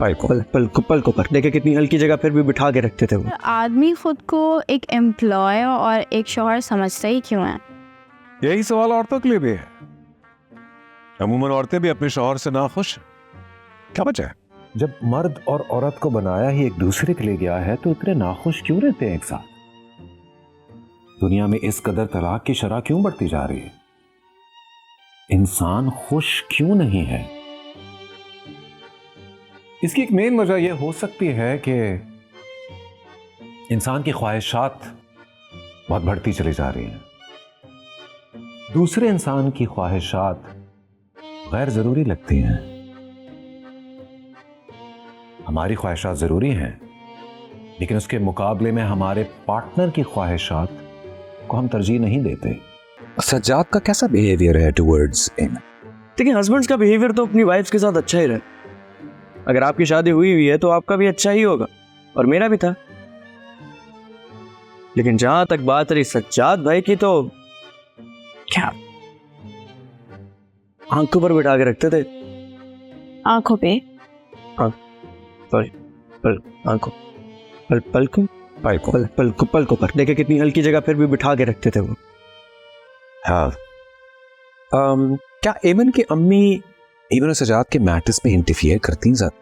पाई को पल को पर देखे कितनी हल्की जगह फिर भी बिठा के रखते थे वो। आदमी खुद को एक एम्प्लॉय और एक शौहर समझता ही क्यों है? यही सवाल औरतों के लिए भी है। अमूमन औरतें भी अपने शौहर से नाखुश हैं। क्या वजह है? जब मर्द और औरत को बनाया ही एक दूसरे के लिए गया है तो इतने नाखुश क्यों रहते हैं एक साथ? दुनिया में इस कदर तलाक की शरह क्यों बढ़ती जा रही है? इंसान खुश क्यों नहीं है? इसकी एक मेन वजह यह हो सकती है कि इंसान की ख्वाहिशात बहुत बढ़ती चली जा रही हैं। दूसरे इंसान की ख्वाहिशात गैर जरूरी लगती हैं। हमारी ख्वाहिशात जरूरी हैं, लेकिन उसके मुकाबले में हमारे पार्टनर की ख्वाहिशात को हम तरजीह नहीं देते। सज्जाद का कैसा बिहेवियर है टुवर्ड्स इन? देखिए, हस्बैंड्स का बिहेवियर तो अपनी वाइफ्स के साथ अच्छा ही रहे। अगर आपकी शादी हुई हुई है तो आपका भी अच्छा ही होगा, और मेरा भी था। लेकिन जहां तक बात रही सज्जाद भाई की, तो क्या आंखों पर बिठा के रखते थे। आंखों पे? सॉरी, आंखों पल को पर देखे कितनी हल्की जगह फिर भी बिठा के रखते थे वो। हाँ। क्या एमन की अम्मी एमन और सजाद के मैटर्स में इंटरफियर करती हैं ज़्यादा?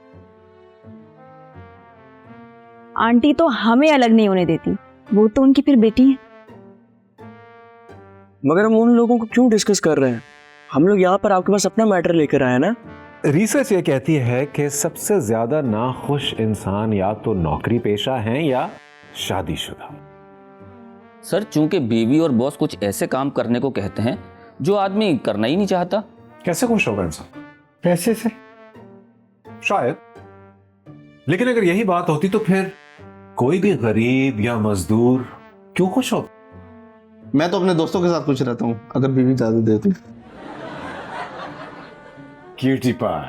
आंटी तो हमें अलग नहीं होने देती, वो तो उनकी फिर बेटी है। मगर हम उन लोगों को क्यों डिस्कस कर रहे हैं? हम लोग यहाँ पर आपके पास अपना मैटर लेकर आए ना। रिसर्च ये कहती है कि सबसे ज्यादा नाखुश इंसान या तो नौकरी पेशा हैं या शादीशुदा। सर, चूंकि बीवी और बॉस कुछ ऐसे काम करने को कहते हैं जो आदमी करना ही नहीं चाहता। कैसे खुश होगा इंसान? पैसे से शायद, लेकिन अगर यही बात होती तो फिर कोई भी गरीब या मजदूर क्यों खुश हो? मैं तो अपने दोस्तों के साथ खुश रहता हूँ अगर बीवी इजाजत देती। क्यूटी पार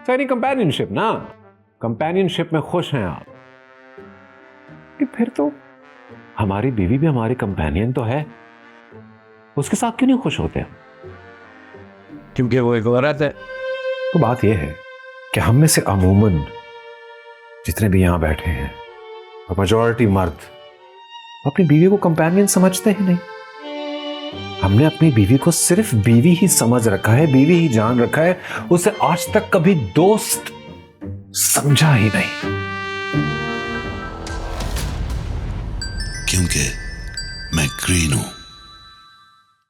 तो यानी कंपेनियनशिप ना। कंपेनियनशिप में खुश हैं आप, कि फिर तो हमारी बीवी भी हमारी कंपेनियन तो है, उसके साथ क्यों नहीं खुश होते? क्योंकि वो एक औरत है। तो बात यह है कि हम में से अमूमन जितने भी यहां बैठे हैं, मेजॉरिटी मर्द अपनी बीवी को कंपेनियन समझते ही नहीं। हमने अपनी बीवी को सिर्फ बीवी ही समझ रखा है, बीवी ही जान रखा है, उसे आज तक कभी दोस्त समझा ही नहीं। क्योंकि मैं ग्रीन हूं।